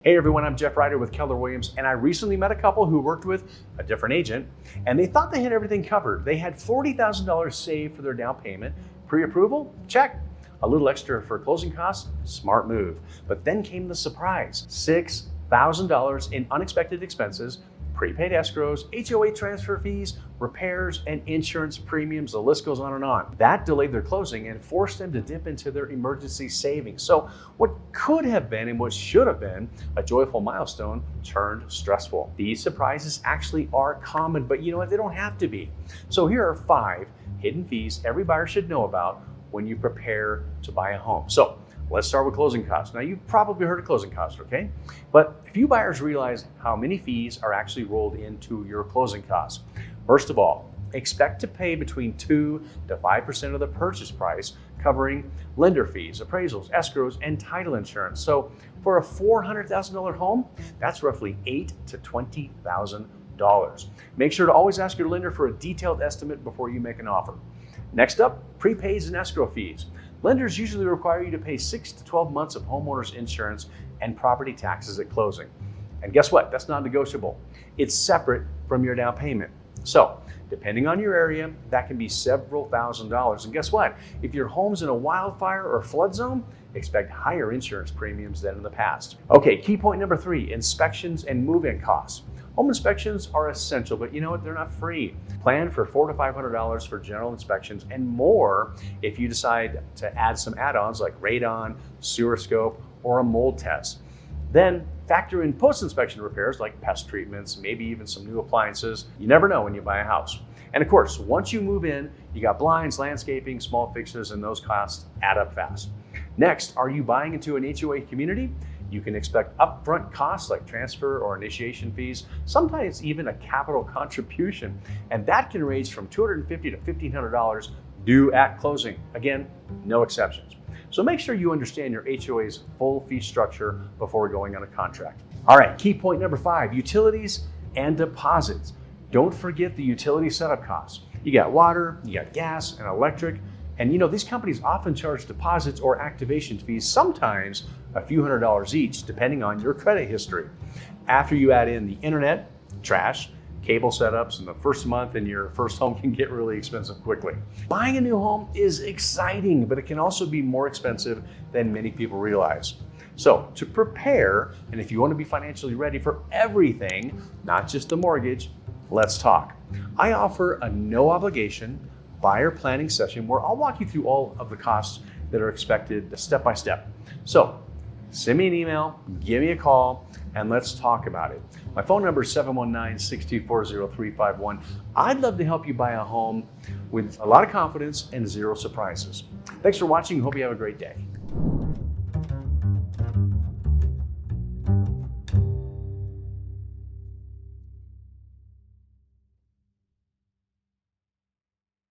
Hey everyone, I'm Jeff Ryder with Keller Williams, and I recently met a couple who worked with a different agent, and they thought they had everything covered. They had $40,000 saved for their down payment. Pre-approval? Check. A little extra for closing costs? Smart move. But then came the surprise. $6,000 in unexpected expenses, prepaid escrows, HOA transfer fees, repairs, and insurance premiums. The list goes on and on. That delayed their closing and forced them to dip into their emergency savings. So what could have been and what should have been a joyful milestone turned stressful. These surprises actually are common, but you know what? They don't have to be. So here are 5 hidden fees every buyer should know about when you prepare to buy a home. So let's start with closing costs. Now, you've probably heard of closing costs, okay? But few buyers realize how many fees are actually rolled into your closing costs. First of all, expect to pay between 2 to 5% of the purchase price, covering lender fees, appraisals, escrows, and title insurance. So for a $400,000 home, that's roughly $8,000 to $20,000. Make sure to always ask your lender for a detailed estimate before you make an offer. Next up, prepaids and escrow fees. Lenders usually require you to pay 6 to 12 months of homeowners insurance and property taxes at closing. And guess what? That's non-negotiable. It's separate from your down payment. So, depending on your area, that can be several $1,000s. And guess what? If your home's in a wildfire or flood zone, expect higher insurance premiums than in the past. Okay, key point number 3, inspections and move-in costs. Home inspections are essential, but you know what? They're not free. Plan for $400 to $500 for general inspections and more if you decide to add some add-ons like radon, sewer scope, or a mold test. Then factor in post-inspection repairs like pest treatments, maybe even some new appliances. You never know when you buy a house. And of course, once you move in, you got blinds, landscaping, small fixtures, and those costs add up fast. Next, are you buying into an HOA community? You can expect upfront costs like transfer or initiation fees, sometimes even a capital contribution, and that can range from $250 to $1,500 due at closing. Again, no exceptions. So make sure you understand your HOA's full fee structure before going on a contract. All right, key point number 5, utilities and deposits. Don't forget the utility setup costs. You got water, you got gas and electric, and you know, these companies often charge deposits or activation fees, sometimes a few $100s each, depending on your credit history. After you add in the internet, trash, cable setups, and the first month in your first home can get really expensive quickly. Buying a new home is exciting, but it can also be more expensive than many people realize. So to prepare, and if you want to be financially ready for everything, not just the mortgage, let's talk. I offer a no obligation buyer planning session where I'll walk you through all of the costs that are expected step by step. So send me an email, give me a call, and let's talk about it. My phone number is 719-624-0351. I'd love to help you buy a home with a lot of confidence and zero surprises. Thanks for watching. Hope you have a great day.